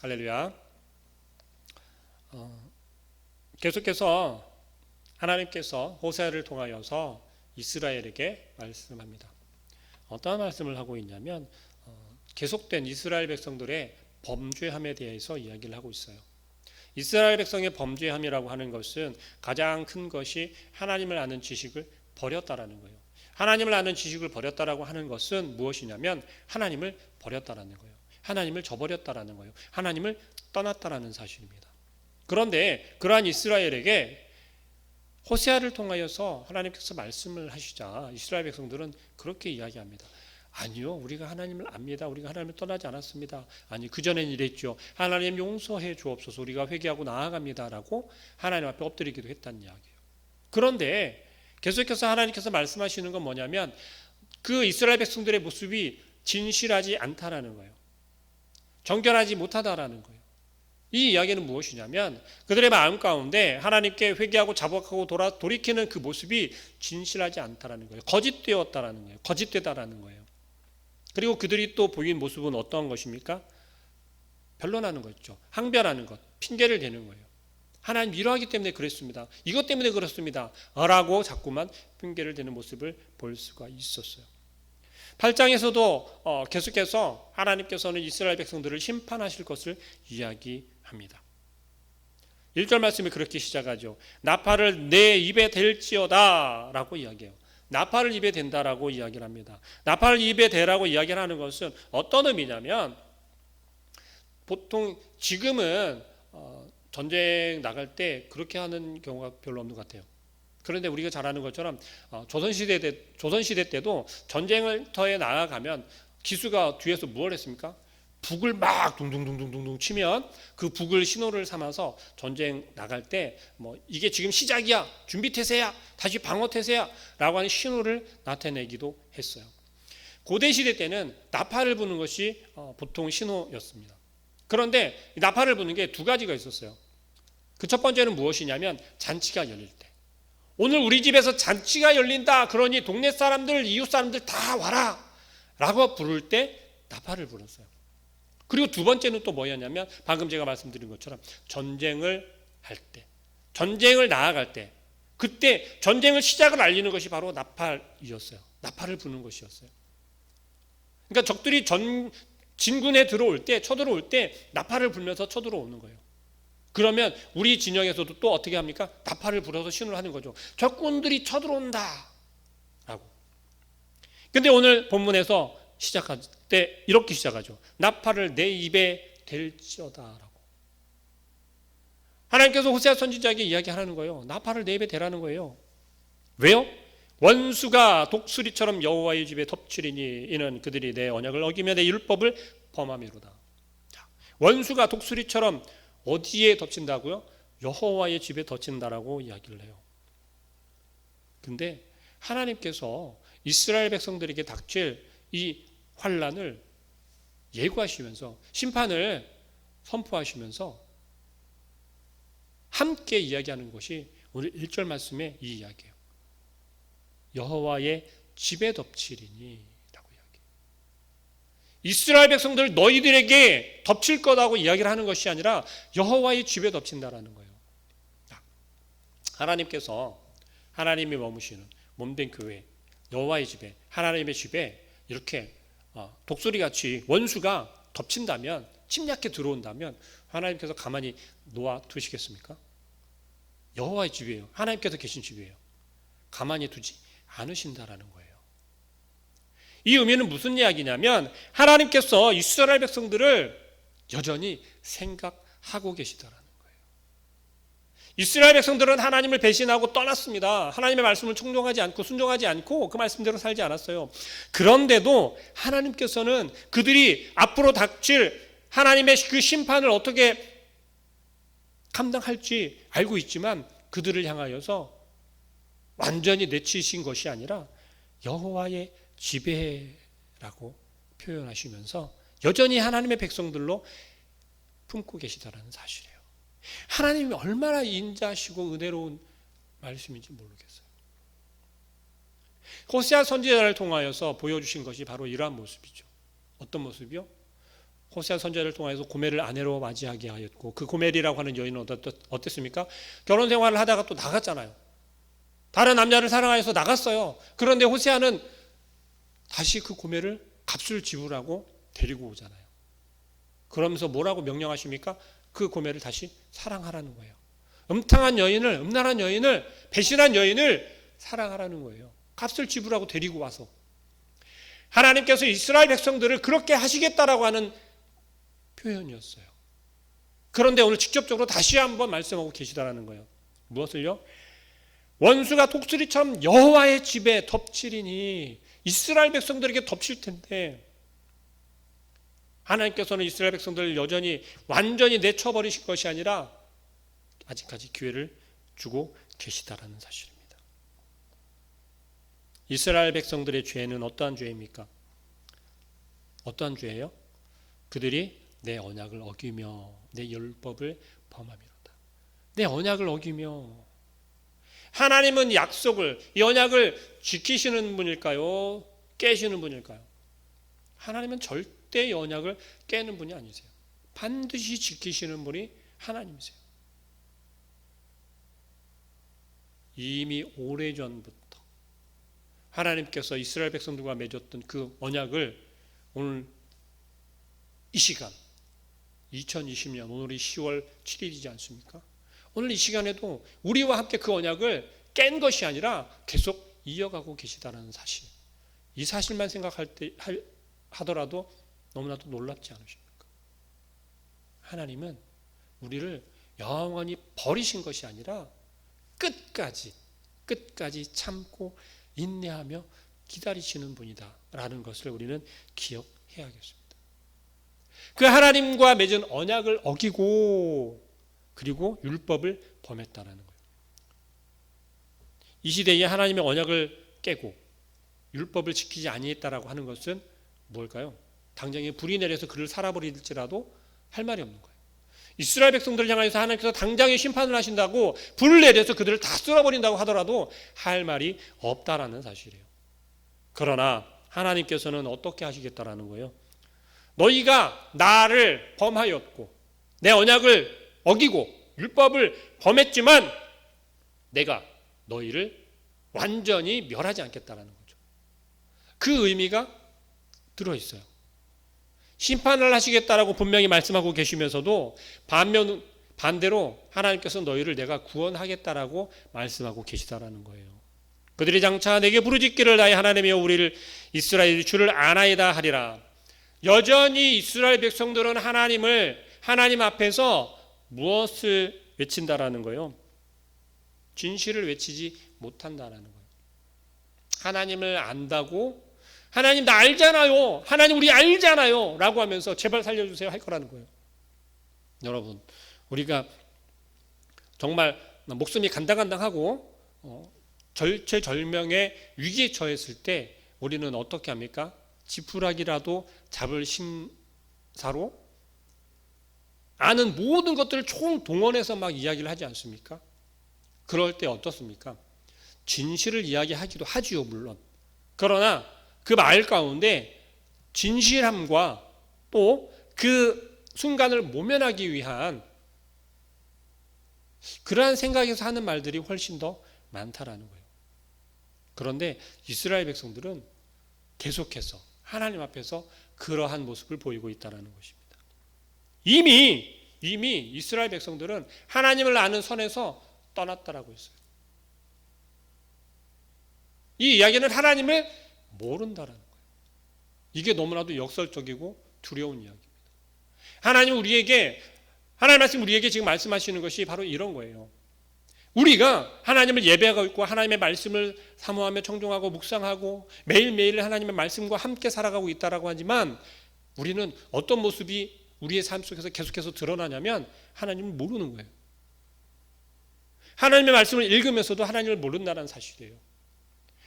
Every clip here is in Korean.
할렐루야. 계속해서 하나님께서 호세아를 통하여서 이스라엘에게 말씀합니다. 어떠한 말씀을 하고 있냐면 계속된 이스라엘 백성들의 범죄함에 대해서 이야기를 하고 있어요. 이스라엘 백성의 범죄함이라고 하는 것은 가장 큰 것이 하나님을 아는 지식을 버렸다라는 거예요. 하나님을 아는 지식을 버렸다라고 하는 것은 무엇이냐면 하나님을 버렸다라는 거예요. 하나님을 저버렸다라는 거예요. 하나님을 떠났다라는 사실입니다. 그런데 그러한 이스라엘에게 호세아를 통하여서 하나님께서 말씀을 하시자 이스라엘 백성들은 그렇게 이야기합니다. 아니요, 우리가 하나님을 압니다. 우리가 하나님을 떠나지 않았습니다. 아니, 그전엔 이랬죠. 하나님 용서해 주옵소서, 우리가 회개하고 나아갑니다라고 하나님 앞에 엎드리기도 했다는 이야기예요. 그런데 계속해서 하나님께서 말씀하시는 건 뭐냐면 그 이스라엘 백성들의 모습이 진실하지 않다라는 거예요. 정결하지 못하다라는 거예요. 이 이야기는 무엇이냐면 그들의 마음 가운데 하나님께 회개하고 자복하고 돌이키는 그 모습이 진실하지 않다라는 거예요. 거짓되었다라는 거예요. 거짓되다라는 거예요. 그리고 그들이 또 보인 모습은 어떠한 것입니까? 변론하는 거죠. 항변하는 것, 핑계를 대는 거예요. 하나님 이러하기 때문에 그랬습니다. 이것 때문에 그렇습니다. 라고 자꾸만 핑계를 대는 모습을 볼 수가 있었어요. 8장에서도 계속해서 하나님께서는 이스라엘 백성들을 심판하실 것을 이야기합니다. 1절 말씀이 그렇게 시작하죠. 나팔을 내 입에 댈지어다 라고 이야기해요. 나팔을 입에 댄다라고 이야기를 합니다. 나팔을 입에 대라고 이야기를 하는 것은 어떤 의미냐면 보통 지금은 전쟁 나갈 때 그렇게 하는 경우가 별로 없는 것 같아요. 그런데 우리가 잘 아는 것처럼 조선시대 때도 전쟁터에 나아가면 기수가 뒤에서 뭘 했습니까? 북을 막 둥둥둥둥둥 치면 그 북을 신호를 삼아서 전쟁 나갈 때 이게 지금 시작이야, 준비 태세야, 다시 방어 태세야 라고 하는 신호를 나타내기도 했어요. 고대 시대 때는 나팔을 부는 것이 보통 신호였습니다. 그런데 나팔을 부는 게 두 가지가 있었어요. 그 첫 번째는 무엇이냐면 잔치가 열릴 때, 오늘 우리 집에서 잔치가 열린다, 그러니 동네 사람들, 이웃 사람들 다 와라 라고 부를 때 나팔을 불었어요. 그리고 두 번째는 또 뭐였냐면 방금 제가 말씀드린 것처럼 전쟁을 할 때, 전쟁을 나아갈 때, 그때 전쟁을 시작을 알리는 것이 바로 나팔이었어요. 나팔을 부는 것이었어요. 그러니까 적들이 진군에 들어올 때, 쳐들어올 때 나팔을 불면서 쳐들어오는 거예요. 그러면 우리 진영에서도 또 어떻게 합니까? 나팔을 불어서 신호를 하는 거죠. 적군들이 쳐들어온다 라고. 근데 오늘 본문에서 시작할 때 이렇게 시작하죠. 나팔을 내 입에 댈지어다 라고. 하나님께서 호세아 선지자에게 이야기하는 거예요. 나팔을 내 입에 대라는 거예요. 왜요? 원수가 독수리처럼 여호와의 집에 덮치리니 이는 그들이 내 언약을 어기며 내 율법을 범함이로다. 원수가 독수리처럼 어디에 덮친다고요? 여호와의 집에 덮친다라고 이야기를 해요. 근데 하나님께서 이스라엘 백성들에게 닥칠 이 환란을 예고하시면서 심판을 선포하시면서 함께 이야기하는 것이 오늘 1절 말씀의 이 이야기예요. 여호와의 집에 덮치리니 라고 이야기해요. 이스라엘 백성들 너희들에게 덮칠 거라고 이야기를 하는 것이 아니라 여호와의 집에 덮친다라는 거예요. 하나님께서 하나님이 머무시는 몸된 교회, 여호와의 집에, 하나님의 집에 이렇게 독수리같이 원수가 덮친다면, 침략해 들어온다면 하나님께서 가만히 놓아 두시겠습니까? 여호와의 집이에요. 하나님께서 계신 집이에요. 가만히 두지 않으신다라는 거예요. 이 의미는 무슨 이야기냐면 하나님께서 이스라엘 백성들을 여전히 생각하고 계시다라는 거예요. 이스라엘 백성들은 하나님을 배신하고 떠났습니다. 하나님의 말씀을 충성하지 않고 순종하지 않고 그 말씀대로 살지 않았어요. 그런데도 하나님께서는 그들이 앞으로 닥칠 하나님의 그 심판을 어떻게 감당할지 알고 있지만 그들을 향하여서 완전히 내치신 것이 아니라 여호와의 지배라고 표현하시면서 여전히 하나님의 백성들로 품고 계시다라는 사실이에요. 하나님이 얼마나 인자하시고 은혜로운 말씀인지 모르겠어요. 호세아 선지자를 통하여서 보여주신 것이 바로 이러한 모습이죠. 어떤 모습이요? 호세아 선지자를 통해서 고멜을 아내로 맞이하게 하였고, 그 고멜이라고 하는 여인은 어땠습니까? 결혼 생활을 하다가 또 나갔잖아요. 다른 남자를 사랑하여서 나갔어요. 그런데 호세아는 다시 그 고멜을 값을 지불하고 데리고 오잖아요. 그러면서 뭐라고 명령하십니까? 그 고멜을 다시 사랑하라는 거예요. 음란한 여인을, 배신한 여인을 사랑하라는 거예요. 값을 지불하고 데리고 와서. 하나님께서 이스라엘 백성들을 그렇게 하시겠다라고 하는 표현이었어요. 그런데 오늘 직접적으로 다시 한번 말씀하고 계시다라는 거예요. 무엇을요? 원수가 독수리처럼 여호와의 집에 덮치리니, 이스라엘 백성들에게 덮칠 텐데 하나님께서는 이스라엘 백성들을 여전히 완전히 내쳐버리실 것이 아니라 아직까지 기회를 주고 계시다라는 사실입니다. 이스라엘 백성들의 죄는 어떠한 죄입니까? 어떠한 죄예요? 그들이 내 언약을 어기며 내 율법을 범함이로다. 내 언약을 어기며. 하나님은 약속을, 이 언약을 지키시는 분일까요? 깨시는 분일까요? 하나님은 절대 이 언약을 깨는 분이 아니세요. 반드시 지키시는 분이 하나님이세요. 이미 오래전부터 하나님께서 이스라엘 백성들과 맺었던 그 언약을 오늘 이 시간 2020년 오늘이 10월 7일이지 않습니까? 오늘 이 시간에도 우리와 함께 그 언약을 깬 것이 아니라 계속 이어가고 계시다는 사실, 이 사실만 하더라도 너무나도 놀랍지 않으십니까? 하나님은 우리를 영원히 버리신 것이 아니라 끝까지 참고 인내하며 기다리시는 분이다라는 것을 우리는 기억해야겠습니다. 그 하나님과 맺은 언약을 어기고 그리고 율법을 범했다라는 거예요. 이 시대에 하나님의 언약을 깨고 율법을 지키지 아니했다라고 하는 것은 뭘까요? 당장에 불이 내려서 그를 살아버릴지라도 할 말이 없는 거예요. 이스라엘 백성들을 향해서 하나님께서 당장에 심판을 하신다고 불을 내려서 그들을 다 쓸어버린다고 하더라도 할 말이 없다라는 사실이에요. 그러나 하나님께서는 어떻게 하시겠다라는 거예요? 너희가 나를 범하였고 내 언약을 어기고 율법을 범했지만 내가 너희를 완전히 멸하지 않겠다라는 거죠. 그 의미가 들어있어요. 심판을 하시겠다라고 분명히 말씀하고 계시면서도 반대로 하나님께서 너희를 내가 구원하겠다라고 말씀하고 계시다라는 거예요. 그들이 장차 내게 부르짖기를 나의 하나님이여 우리를 이스라엘이 주를 아나이다 하리라. 여전히 이스라엘 백성들은 하나님 앞에서 무엇을 외친다라는 거예요? 진실을 외치지 못한다라는 거예요. 하나님을 안다고 하나님 나 알잖아요. 하나님 우리 알잖아요. 라고 하면서 제발 살려주세요 할 거라는 거예요. 여러분, 우리가 정말 목숨이 간당간당하고 절체절명의 위기에 처했을 때 우리는 어떻게 합니까? 지푸라기라도 잡을 심사로 아는 모든 것들을 총동원해서 막 이야기를 하지 않습니까? 그럴 때 어떻습니까? 진실을 이야기하기도 하지요, 물론. 그러나 그 말 가운데 진실함과 또 그 순간을 모면하기 위한 그러한 생각에서 하는 말들이 훨씬 더 많다라는 거예요. 그런데 이스라엘 백성들은 계속해서 하나님 앞에서 그러한 모습을 보이고 있다는 것입니다. 이미 이스라엘 백성들은 하나님을 아는 선에서 떠났다라고 했어요. 이 이야기는 하나님을 모른다라는 거예요. 이게 너무나도 역설적이고 두려운 이야기입니다. 하나님 말씀 우리에게 지금 말씀하시는 것이 바로 이런 거예요. 우리가 하나님을 예배하고 있고 하나님의 말씀을 사모하며 청종하고 묵상하고 매일매일 하나님의 말씀과 함께 살아가고 있다라고 하지만 우리는 어떤 모습이 우리의 삶 속에서 계속해서 드러나냐면 하나님을 모르는 거예요. 하나님의 말씀을 읽으면서도 하나님을 모른다는 사실이에요.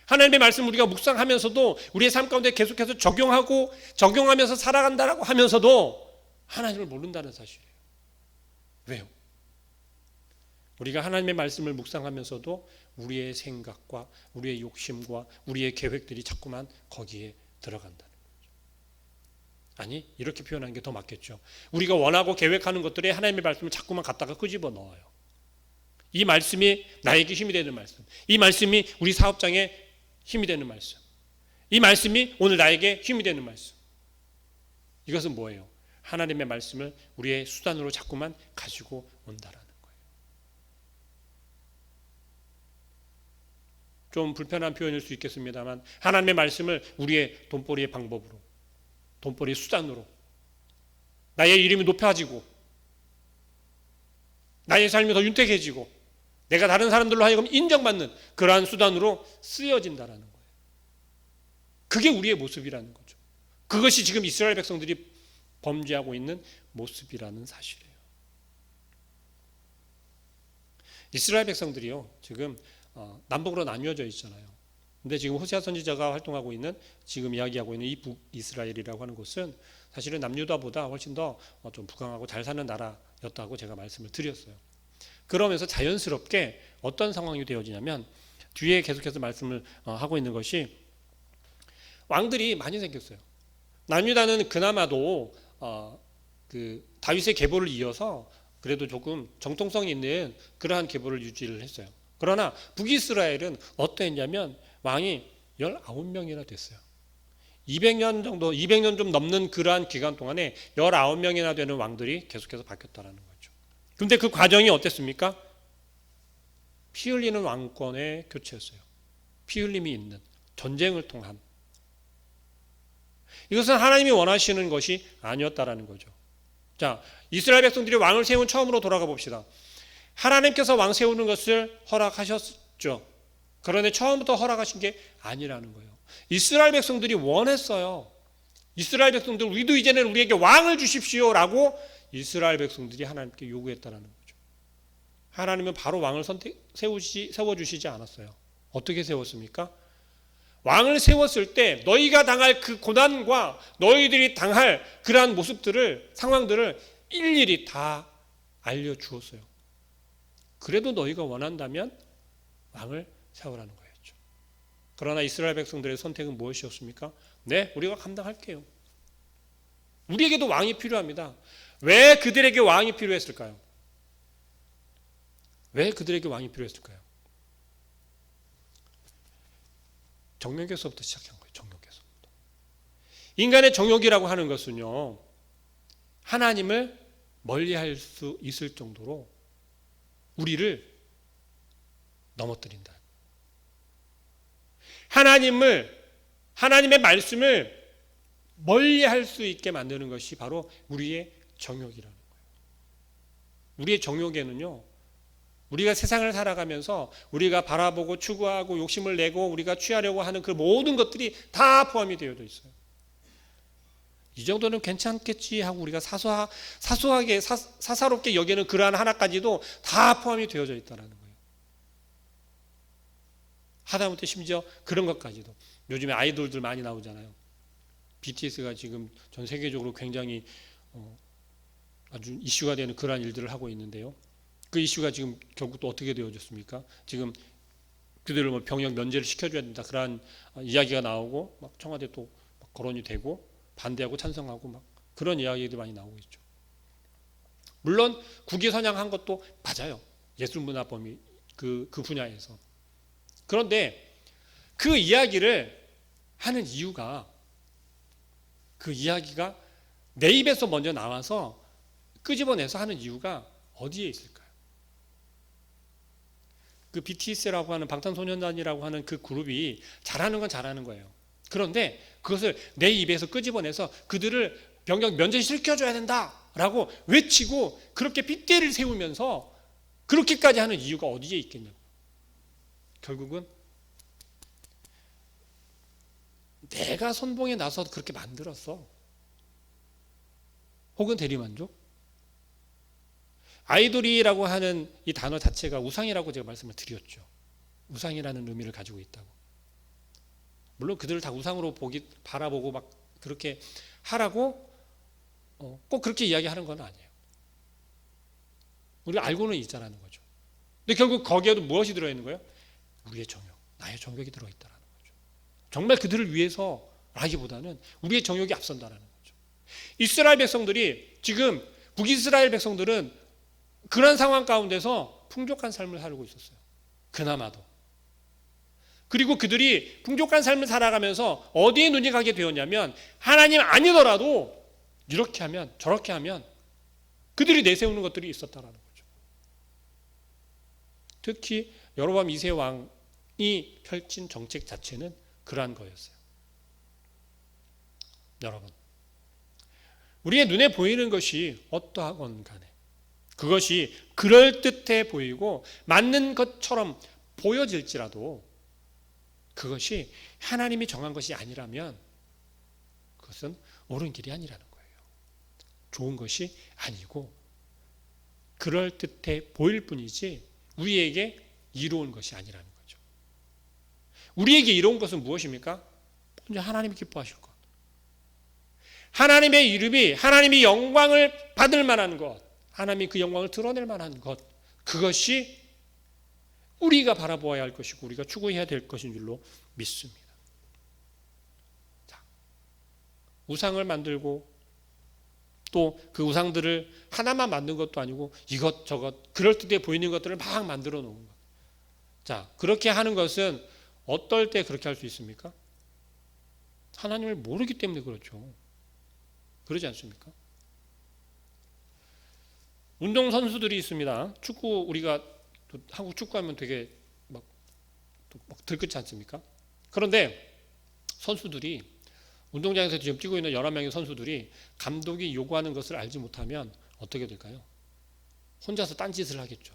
하나님의 말씀을 우리가 묵상하면서도 우리의 삶 가운데 계속해서 적용하면서 살아간다라고 하면서도 하나님을 모른다는 사실이에요. 왜요? 우리가 하나님의 말씀을 묵상하면서도 우리의 생각과 우리의 욕심과 우리의 계획들이 자꾸만 거기에 들어간다는 거죠. 아니, 이렇게 표현하는 게 더 맞겠죠. 우리가 원하고 계획하는 것들에 하나님의 말씀을 자꾸만 갖다가 끄집어 넣어요. 이 말씀이 나에게 힘이 되는 말씀, 이 말씀이 우리 사업장에 힘이 되는 말씀, 이 말씀이 오늘 나에게 힘이 되는 말씀. 이것은 뭐예요? 하나님의 말씀을 우리의 수단으로 자꾸만 가지고 온다라는 거예요. 좀 불편한 표현일 수 있겠습니다만 하나님의 말씀을 우리의 돈벌이의 방법으로, 돈벌이의 수단으로, 나의 이름이 높아지고 나의 삶이 더 윤택해지고 내가 다른 사람들로 하여금 인정받는 그러한 수단으로 쓰여진다라는 거예요. 그게 우리의 모습이라는 거죠. 그것이 지금 이스라엘 백성들이 범죄하고 있는 모습이라는 사실이에요. 이스라엘 백성들이요, 지금 남북으로 나뉘어져 있잖아요. 근데 지금 호세아 선지자가 활동하고 있는, 지금 이야기하고 있는 이 북이스라엘이라고 하는 곳은 사실은 남유다보다 훨씬 더 좀 부강하고 잘 사는 나라였다고 제가 말씀을 드렸어요. 그러면서 자연스럽게 어떤 상황이 되어지냐면, 뒤에 계속해서 말씀을 하고 있는 것이 왕들이 많이 생겼어요. 남유다는 그나마도 그 다윗의 계보를 이어서 그래도 조금 정통성이 있는 그러한 계보를 유지를 했어요. 그러나 북이스라엘은 어떠했냐면 왕이 19명이나 됐어요. 200년 정도, 200년 좀 넘는 그러한 기간 동안에 19명이나 되는 왕들이 계속해서 바뀌었다라는 거죠. 그런데 그 과정이 어땠습니까? 피 흘리는 왕권의 교체였어요. 피 흘림이 있는 전쟁을 통한. 이것은 하나님이 원하시는 것이 아니었다라는 거죠. 자, 이스라엘 백성들이 왕을 세운 처음으로 돌아가 봅시다. 하나님께서 왕 세우는 것을 허락하셨죠. 그런데 처음부터 허락하신 게 아니라는 거예요. 이스라엘 백성들이 원했어요. 이스라엘 백성들, 우리도 이제는 우리에게 왕을 주십시오라고 이스라엘 백성들이 하나님께 요구했다라는 거죠. 하나님은 바로 왕을 세워주시지 않았어요. 어떻게 세웠습니까? 왕을 세웠을 때 너희가 당할 그 고난과 너희들이 당할 그러한 모습들을, 상황들을 일일이 다 알려주었어요. 그래도 너희가 원한다면 왕을 세우라는 거였죠. 그러나 이스라엘 백성들의 선택은 무엇이었습니까? 네, 우리가 감당할게요. 우리에게도 왕이 필요합니다. 왜 그들에게 왕이 필요했을까요? 왜 그들에게 왕이 필요했을까요? 정욕에서부터 시작한 거예요. 정욕에서부터. 인간의 정욕이라고 하는 것은요, 하나님을 멀리할 수 있을 정도로 우리를 넘어뜨린다. 하나님의 말씀을 멀리할 수 있게 만드는 것이 바로 우리의 정욕이라는 거예요. 우리의 정욕에는요, 우리가 세상을 살아가면서 우리가 바라보고 추구하고 욕심을 내고 우리가 취하려고 하는 그 모든 것들이 다 포함이 되어져 있어요. 이 정도는 괜찮겠지 하고 우리가 사소하게 사사롭게 여기는 그러한 하나까지도 다 포함이 되어져 있다는 거예요. 하다못해 심지어 그런 것까지도. 요즘에 아이돌들 많이 나오잖아요. BTS가 지금 전 세계적으로 굉장히 아주 이슈가 되는 그러한 일들을 하고 있는데요. 그 이슈가 지금 결국 또 어떻게 되어졌습니까? 지금 그들을 뭐 병역 면제를 시켜줘야 된다, 그러한 이야기가 나오고 막 청와대 또 거론이 되고 반대하고 찬성하고 막 그런 이야기들이 많이 나오고 있죠. 물론 국위선양한 것도 맞아요. 예술문화 범위 그 분야에서. 그런데 그 이야기를 하는 이유가, 그 이야기가 내 입에서 먼저 나와서 끄집어내서 하는 이유가 어디에 있을까요? 그 BTS라고 하는 방탄소년단이라고 하는 그 그룹이 잘하는 건 잘하는 거예요. 그런데 그것을 내 입에서 끄집어내서 그들을 병역 면제시켜줘야 된다라고 외치고 그렇게 핏대를 세우면서 그렇게까지 하는 이유가 어디에 있겠냐고. 결국은 내가 선봉에 나서 그렇게 만들었어. 혹은 대리만족? 아이돌이라고 하는 이 단어 자체가 우상이라고 제가 말씀을 드렸죠. 우상이라는 의미를 가지고 있다고. 물론 그들을 다 우상으로 바라보고 막 그렇게 하라고 꼭 그렇게 이야기하는 건 아니에요. 우리가 알고는 있자라는 거죠. 근데 결국 거기에도 무엇이 들어있는 거예요? 우리의 정욕, 나의 정욕이 들어있다라는 거죠. 정말 그들을 위해서라기보다는 우리의 정욕이 앞선다라는 거죠. 이스라엘 백성들이 지금 북이스라엘 백성들은 그런 상황 가운데서 풍족한 삶을 살고 있었어요. 그나마도. 그리고 그들이 풍족한 삶을 살아가면서 어디에 눈이 가게 되었냐면 하나님 아니더라도 이렇게 하면 저렇게 하면 그들이 내세우는 것들이 있었다라는 거죠. 특히 여로보암 2세 왕이 펼친 정책 자체는 그러한 거였어요. 여러분, 우리의 눈에 보이는 것이 어떠하건 간에 그것이 그럴듯해 보이고 맞는 것처럼 보여질지라도 그것이 하나님이 정한 것이 아니라면 그것은 옳은 길이 아니라는 거예요. 좋은 것이 아니고 그럴듯해 보일 뿐이지 우리에게 이로운 것이 아니라는 거죠. 우리에게 이로운 것은 무엇입니까? 먼저 하나님이 기뻐하실 것, 하나님의 이름이 하나님이 영광을 받을 만한 것, 하나님이 그 영광을 드러낼 만한 것, 그것이 우리가 바라보아야 할 것이고 우리가 추구해야 될 것인 줄로 믿습니다. 자, 우상을 만들고 또 그 우상들을 하나만 만든 것도 아니고 이것저것 그럴듯해 보이는 것들을 막 만들어 놓은 것. 자, 그렇게 하는 것은 어떨 때 그렇게 할 수 있습니까? 하나님을 모르기 때문에 그렇죠. 그러지 않습니까? 운동 선수들이 있습니다. 축구 우리가 한국 축구하면 되게 막 들끓지 않습니까? 그런데 선수들이 운동장에서 지금 뛰고 있는 11명의 선수들이 감독이 요구하는 것을 알지 못하면 어떻게 될까요? 혼자서 딴짓을 하겠죠.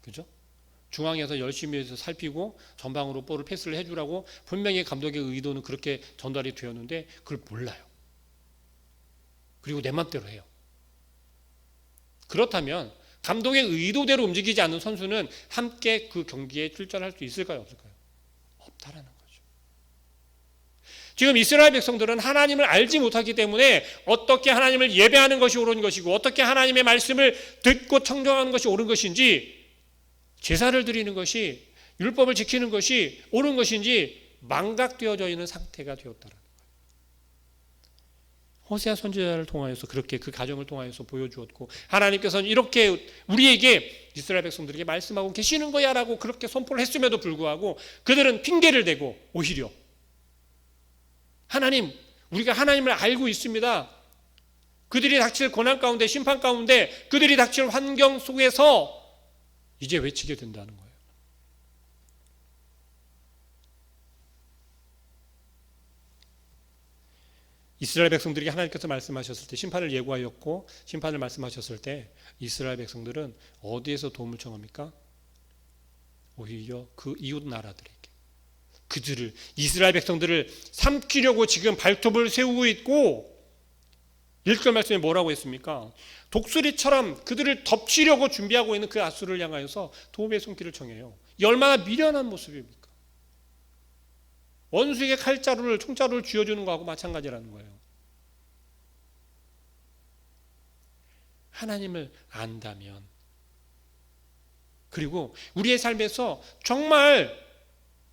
그죠? 중앙에서 열심히 해서 살피고 전방으로 볼을 패스를 해주라고 분명히 감독의 의도는 그렇게 전달이 되었는데 그걸 몰라요. 그리고 내 맘대로 해요. 그렇다면 감독의 의도대로 움직이지 않는 선수는 함께 그 경기에 출전할 수 있을까요? 없을까요? 없다라는 거죠. 지금 이스라엘 백성들은 하나님을 알지 못하기 때문에 어떻게 하나님을 예배하는 것이 옳은 것이고 어떻게 하나님의 말씀을 듣고 청정하는 것이 옳은 것인지 제사를 드리는 것이 율법을 지키는 것이 옳은 것인지 망각되어져 있는 상태가 되었다라는 거예요. 호세아 선지자를 통하여서 그렇게 그 가정을 통하여서 보여주었고 하나님께서는 이렇게 우리에게 이스라엘 백성들에게 말씀하고 계시는 거야 라고 그렇게 선포를 했음에도 불구하고 그들은 핑계를 대고 오히려 하나님, 우리가 하나님을 알고 있습니다. 그들이 닥칠 고난 가운데 심판 가운데 그들이 닥칠 환경 속에서 이제 외치게 된다는 거예요. 이스라엘 백성들이 하나님께서 말씀하셨을 때 심판을 예고하였고 심판을 말씀하셨을 때 이스라엘 백성들은 어디에서 도움을 청합니까? 오히려 그 이웃 나라들에게 그들을 이스라엘 백성들을 삼키려고 지금 발톱을 세우고 있고 1절 말씀에 뭐라고 했습니까? 독수리처럼 그들을 덮치려고 준비하고 있는 그 아수를 향하여서 도움의 손길을 청해요. 이 얼마나 미련한 모습입니까? 원수에게 칼자루를 총자루를 쥐어주는 거하고 마찬가지라는 거예요. 하나님을 안다면 그리고 우리의 삶에서 정말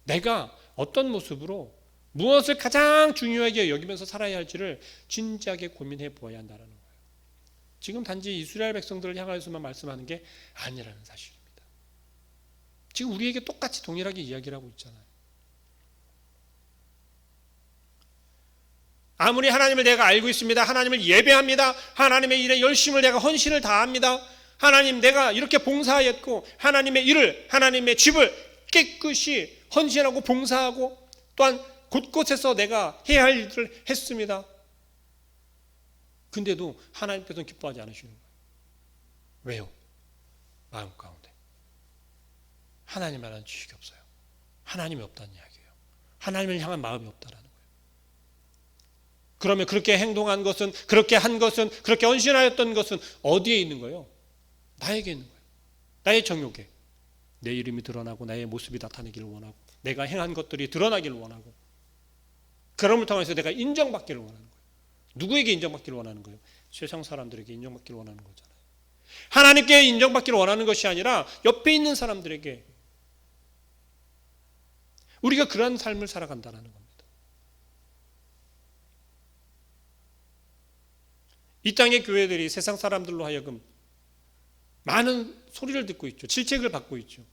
내가 어떤 모습으로 무엇을 가장 중요하게 여기면서 살아야 할지를 진지하게 고민해 보아야 한다는 거예요. 지금 단지 이스라엘 백성들을 향하여서만 말씀하는 게 아니라는 사실입니다. 지금 우리에게 똑같이 동일하게 이야기를 하고 있잖아요. 아무리 하나님을 내가 알고 있습니다. 하나님을 예배합니다. 하나님의 일에 열심을 내가 헌신을 다합니다. 하나님 내가 이렇게 봉사하였고 하나님의 일을 하나님의 집을 깨끗이 헌신하고 봉사하고 또한 곳곳에서 내가 해야 할 일을 했습니다. 근데도 하나님께서는 기뻐하지 않으시는 거예요. 왜요? 마음 가운데 하나님이라는 지식이 없어요. 하나님이 없다는 이야기예요. 하나님을 향한 마음이 없다라는 거예요. 그러면 그렇게 행동한 것은 그렇게 한 것은 그렇게 헌신하였던 것은 어디에 있는 거예요? 나에게 있는 거예요. 나의 정욕에 내 이름이 드러나고 나의 모습이 나타나기를 원하고 내가 행한 것들이 드러나기를 원하고 그럼을 통해서 내가 인정받기를 원하는 거예요. 누구에게 인정받기를 원하는 거예요? 세상 사람들에게 인정받기를 원하는 거잖아요. 하나님께 인정받기를 원하는 것이 아니라 옆에 있는 사람들에게 우리가 그러한 삶을 살아간다는 겁니다. 이 땅의 교회들이 세상 사람들로 하여금 많은 소리를 듣고 있죠. 질책을 받고 있죠.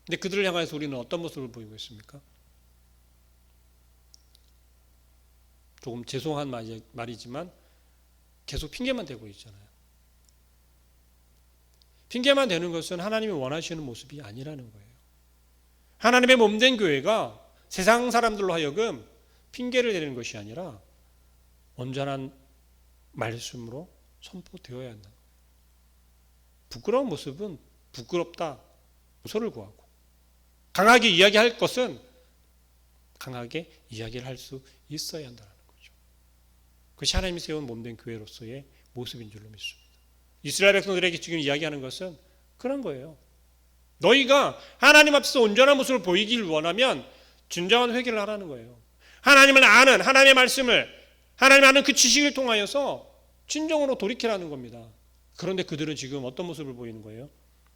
근데 그들을 향해서 우리는 어떤 모습을 보이고 있습니까? 조금 죄송한 말이지만 계속 핑계만 대고 있잖아요. 핑계만 대는 것은 하나님이 원하시는 모습이 아니라는 거예요. 하나님의 몸된 교회가 세상 사람들로 하여금 핑계를 대는 것이 아니라 온전한 말씀으로 선포되어야 한다. 부끄러운 모습은 부끄럽다, 용서를 구하고, 강하게 이야기할 것은 강하게 이야기를 할 수 있어야 한다는 거죠. 그것이 하나님이 세운 몸된 교회로서의 모습인 줄로 믿습니다. 이스라엘 백성들에게 지금 이야기하는 것은 그런 거예요. 너희가 하나님 앞에서 온전한 모습을 보이길 원하면 진정한 회개를 하라는 거예요. 하나님을 아는, 하나님의 말씀을, 하나님 아는 그 지식을 통하여서 진정으로 돌이키라는 겁니다. 그런데 그들은 지금 어떤 모습을 보이는 거예요?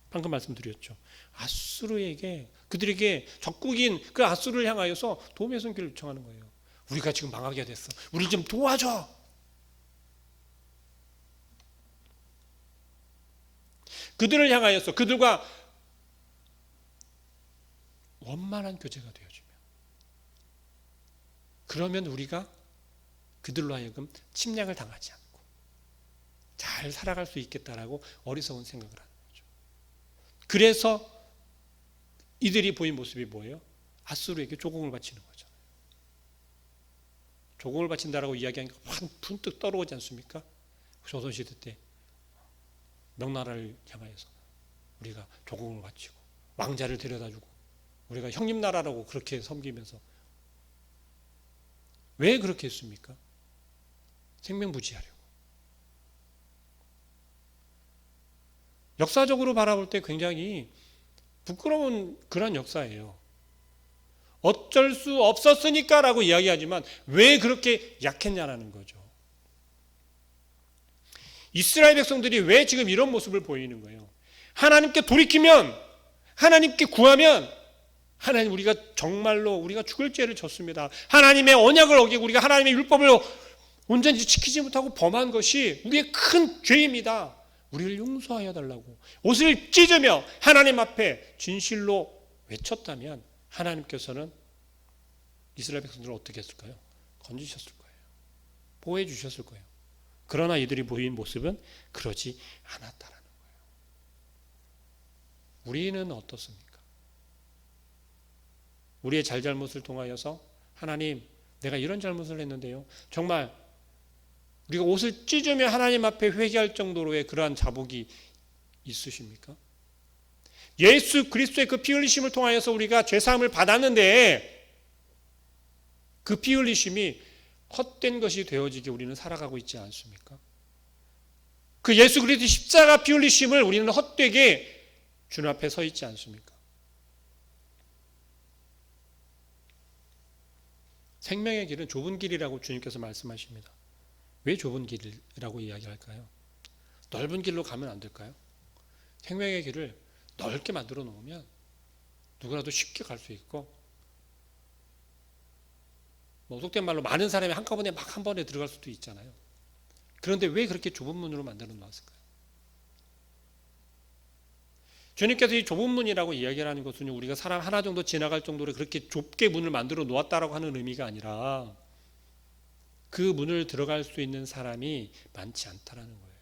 방금 말씀드렸죠. 아수르에게, 그들에게 적국인 그 아수르를 향하여서 도움의 손길을 요청하는 거예요. 우리가 지금 망하게 됐어. 우리 좀 도와줘. 그들을 향하여서 그들과 원만한 교제가 되어지며, 그러면 우리가 그들로 하여금 침략을 당하지 않고 잘 살아갈 수 있겠다라고 어리석은 생각을 하는 거죠. 그래서 이들이 보인 모습이 뭐예요? 아수르에게 조공을 바치는 거잖아요. 조공을 바친다라고 이야기하니까 확 분뜩 떨어오지 않습니까? 조선시대 때 명나라를 향하여서 우리가 조공을 바치고 왕자를 데려다주고 우리가 형님 나라라고 그렇게 섬기면서 왜 그렇게 했습니까? 생명부지하려고. 역사적으로 바라볼 때 굉장히 부끄러운 그런 역사예요. 어쩔 수 없었으니까 라고 이야기하지만 왜 그렇게 약했냐라는 거죠. 이스라엘 백성들이 왜 지금 이런 모습을 보이는 거예요? 하나님께 돌이키면, 하나님께 구하면, 하나님 우리가 정말로 우리가 죽을 죄를 졌습니다. 하나님의 언약을 어기고 우리가 하나님의 율법을 온전히 지키지 못하고 범한 것이 우리의 큰 죄입니다. 우리를 용서하여 달라고 옷을 찢으며 하나님 앞에 진실로 외쳤다면 하나님께서는 이스라엘 백성들을 어떻게 했을까요? 건지셨을 거예요. 보호해 주셨을 거예요. 그러나 이들이 보인 모습은 그러지 않았다라는 거예요. 우리는 어떻습니까? 우리의 잘잘못을 통하여서 하나님, 내가 이런 잘못을 했는데요. 정말 우리가 옷을 찢으며 하나님 앞에 회개할 정도로의 그러한 자복이 있으십니까? 예수 그리스도의 그 피 흘리심을 통하여서 우리가 죄사함을 받았는데 그 피 흘리심이 헛된 것이 되어지게 우리는 살아가고 있지 않습니까? 그 예수 그리스도의 십자가 피 흘리심을 우리는 헛되게 주님 앞에 서 있지 않습니까? 생명의 길은 좁은 길이라고 주님께서 말씀하십니다. 왜 좁은 길이라고 이야기할까요? 넓은 길로 가면 안 될까요? 생명의 길을 넓게 만들어 놓으면 누구라도 쉽게 갈 수 있고, 속된 말로 많은 사람이 한꺼번에 막 한 번에 들어갈 수도 있잖아요. 그런데 왜 그렇게 좁은 문으로 만들어 놓았을까요? 주님께서 이 좁은 문이라고 이야기하는 것은 우리가 사람 하나 정도 지나갈 정도로 그렇게 좁게 문을 만들어 놓았다라고 하는 의미가 아니라 그 문을 들어갈 수 있는 사람이 많지 않다라는 거예요.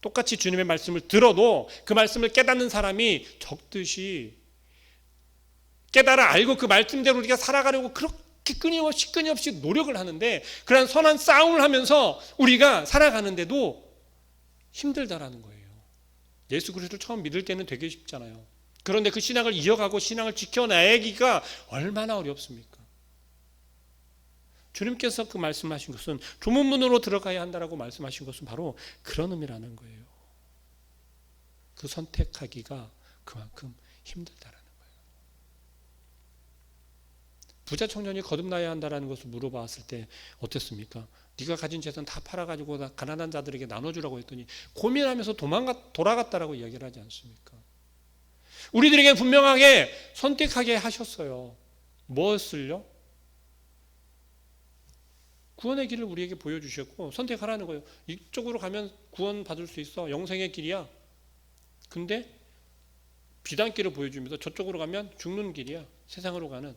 똑같이 주님의 말씀을 들어도 그 말씀을 깨닫는 사람이 적듯이 깨달아 알고 그 말씀대로 우리가 살아가려고 그렇게 끊임없이 노력을 하는데, 그런 선한 싸움을 하면서 우리가 살아가는데도 힘들다라는 거예요. 예수 그리스도를 처음 믿을 때는 되게 쉽잖아요. 그런데 그 신앙을 이어가고 신앙을 지켜내기가 얼마나 어렵습니까? 주님께서 그 말씀하신 것은 좁은 문으로 들어가야 한다라고 말씀하신 것은 바로 그런 의미라는 거예요. 그 선택하기가 그만큼 힘들다라는 거예요. 부자 청년이 거듭나야 한다라는 것을 물어봤을 때 어땠습니까? 네가 가진 재산 다 팔아가지고 가난한 자들에게 나눠주라고 했더니 고민하면서 돌아갔다라고 이야기를 하지 않습니까? 우리들에게 분명하게 선택하게 하셨어요. 무엇을요? 구원의 길을 우리에게 보여주셨고 선택하라는 거예요. 이쪽으로 가면 구원 받을 수 있어. 영생의 길이야. 근데 비단길을 보여주면서 저쪽으로 가면 죽는 길이야. 세상으로 가는.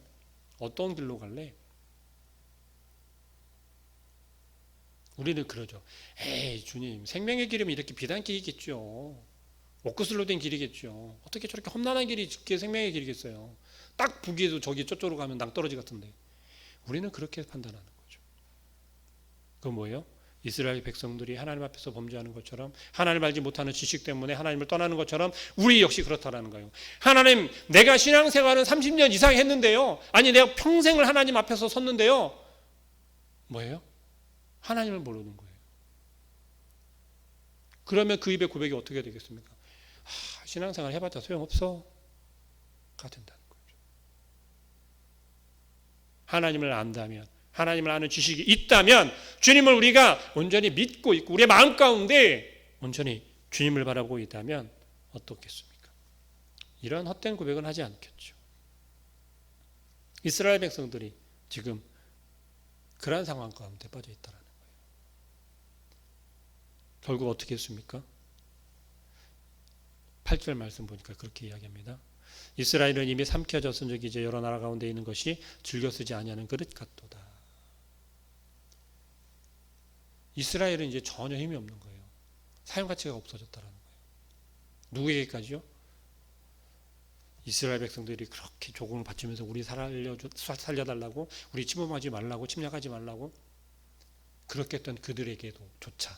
어떤 길로 갈래? 우리는 그러죠. 에이 주님, 생명의 길이면 이렇게 비단길이겠죠. 옥구슬로 된 길이겠죠. 어떻게 저렇게 험난한 길이 생명의 길이겠어요. 딱 보기에도 저기 저쪽으로 가면 낭떠러지 같은데. 우리는 그렇게 판단하는 거죠. 그건 뭐예요? 이스라엘 백성들이 하나님 앞에서 범죄하는 것처럼, 하나님을 알지 못하는 지식 때문에 하나님을 떠나는 것처럼 우리 역시 그렇다라는 거예요. 하나님, 내가 신앙생활은 30년 이상 했는데요. 아니 내가 평생을 하나님 앞에서 섰는데요. 뭐예요? 하나님을 모르는 거예요. 그러면 그 입의 고백이 어떻게 되겠습니까? 신앙생활 해봤자 소용없어 가 된다는 거죠. 하나님을 안다면, 하나님을 아는 지식이 있다면, 주님을 우리가 온전히 믿고 있고 우리의 마음 가운데 온전히 주님을 바라보고 있다면 어떻겠습니까? 이런 헛된 고백은 하지 않겠죠. 이스라엘 백성들이 지금 그러한 상황 가운데 빠져 있다라는 거예요. 결국 어떻게 했습니까? 8절 말씀 보니까 그렇게 이야기합니다. 이스라엘은 이미 삼켜졌은 적 이제 여러 나라 가운데 있는 것이 즐겨 쓰지 아니하는 그릇 같도다. 이스라엘은 이제 전혀 힘이 없는 거예요. 사용 가치가 없어졌다라는 거예요. 누구에게까지요? 이스라엘 백성들이 그렇게 조공을 바치면서 우리 살려달라고, 우리 침범하지 말라고, 침략하지 말라고 그렇게 했던 그들에게도 조차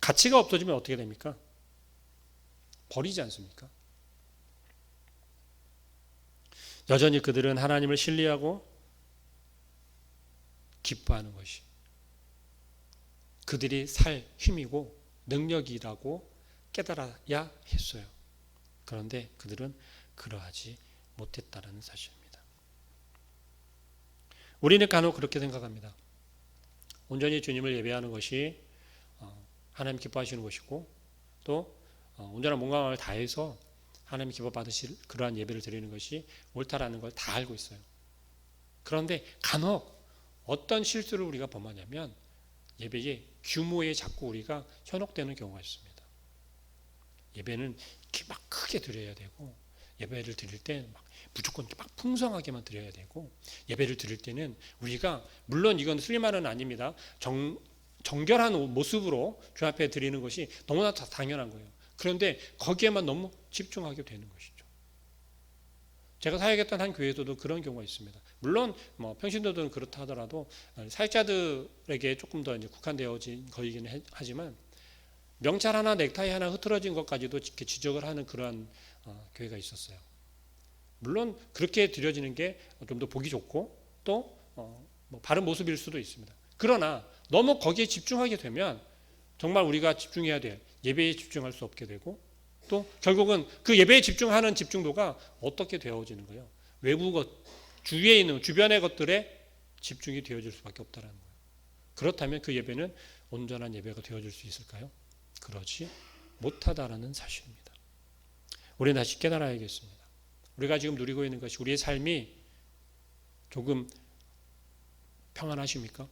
가치가 없어지면 어떻게 됩니까? 버리지 않습니까? 여전히 그들은 하나님을 신뢰하고 기뻐하는 것이 그들이 살 힘이고 능력이라고 깨달아야 했어요. 그런데 그들은 그러하지 못했다는 사실입니다. 우리는 간혹 그렇게 생각합니다. 온전히 주님을 예배하는 것이 하나님 기뻐하시는 것이고, 또 온전한 몸과 마음을 다해서 하나님 기뻐 받으실 그러한 예배를 드리는 것이 옳다라는 걸 다 알고 있어요. 그런데 간혹 어떤 실수를 우리가 범하냐면 예배의 규모에 자꾸 우리가 현혹되는 경우가 있습니다. 예배는 이렇게 막 크게 드려야 되고, 예배를 드릴 때 막 무조건 막 풍성하게만 드려야 되고, 예배를 드릴 때는 우리가 물론 이건 슬리만은 아닙니다. 정결한 모습으로 주 앞에 드리는 것이 너무나 당연한 거예요. 그런데 거기에만 너무 집중하게 되는 것이죠. 제가 사역했던 한 교회에서도 그런 경우가 있습니다. 물론 평신도들은 그렇다 하더라도 사역자들에게 조금 더 이제 국한되어진 거이긴 하지만 명찰 하나, 넥타이 하나 흐트러진 것까지도 이렇게 지적을 하는 그러한 교회가 있었어요. 물론 그렇게 드려지는 게 좀 더 보기 좋고 또 바른 모습일 수도 있습니다. 그러나 너무 거기에 집중하게 되면 정말 우리가 집중해야 될 예배에 집중할 수 없게 되고, 또 결국은 그 예배에 집중하는 집중도가 어떻게 되어지는 거예요? 외부 것, 주위에 있는 주변의 것들에 집중이 되어질 수밖에 없다는 거예요. 그렇다면 그 예배는 온전한 예배가 되어질 수 있을까요? 그러지 못하다라는 사실입니다. 우리는 다시 깨달아야겠습니다. 우리가 지금 누리고 있는 것이, 우리의 삶이 조금 평안하십니까?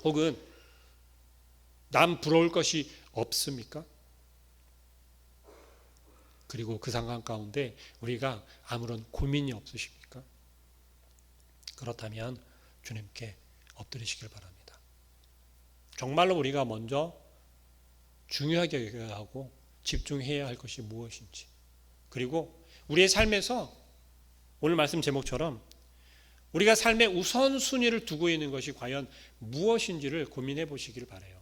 혹은 남 부러울 것이 없습니까? 그리고 그 상황 가운데 우리가 아무런 고민이 없으십니까? 그렇다면 주님께 엎드리시길 바랍니다. 정말로 우리가 먼저 중요하게 여겨야 하고 집중해야 할 것이 무엇인지, 그리고 우리의 삶에서 오늘 말씀 제목처럼 우리가 삶의 우선순위를 두고 있는 것이 과연 무엇인지를 고민해 보시기를 바라요.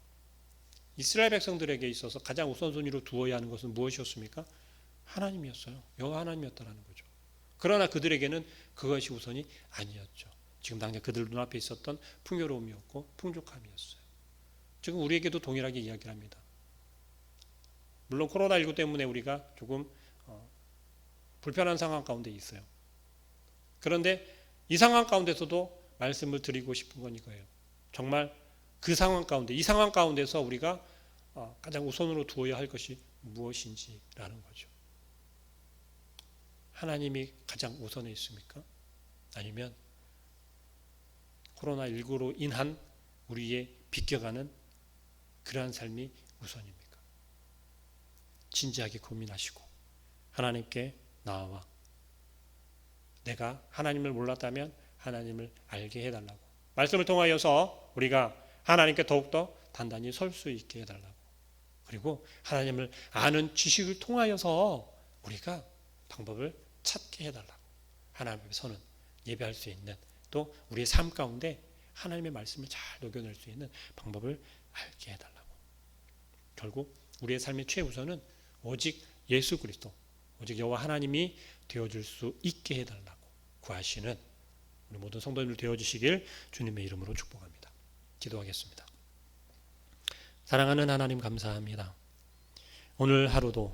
이스라엘 백성들에게 있어서 가장 우선순위로 두어야 하는 것은 무엇이었습니까? 하나님이었어요. 여호와 하나님이었다는 거죠. 그러나 그들에게는 그것이 우선이 아니었죠. 지금 당장 그들 눈앞에 있었던 풍요로움이었고 풍족함이었어요. 지금 우리에게도 동일하게 이야기를 합니다. 물론 코로나19 때문에 우리가 조금 불편한 상황 가운데 있어요. 그런데 이 상황 가운데서도 말씀을 드리고 싶은 건 이거예요. 정말 그 상황 가운데, 이 상황 가운데서 우리가 가장 우선으로 두어야 할 것이 무엇인지라는 거죠. 하나님이 가장 우선에 있습니까? 아니면 코로나19로 인한 우리의 비껴가는 그러한 삶이 우선입니까? 진지하게 고민하시고 하나님께 나아와 내가 하나님을 몰랐다면 하나님을 알게 해달라고, 말씀을 통하여서 우리가 하나님께 더욱더 단단히 설 수 있게 해달라고, 그리고 하나님을 아는 지식을 통하여서 우리가 방법을 찾게 해달라고, 하나님 앞에 서는 예배할 수 있는, 또 우리의 삶 가운데 하나님의 말씀을 잘 녹여낼 수 있는 방법을 알게 해달라고. 결국 우리의 삶의 최우선은 오직 예수 그리스도, 오직 여호와 하나님이 되어줄 수 있게 해달라고 구하시는 우리 모든 성도님들 되어주시길 주님의 이름으로 축복합니다. 기도하겠습니다. 사랑하는 하나님 감사합니다. 오늘 하루도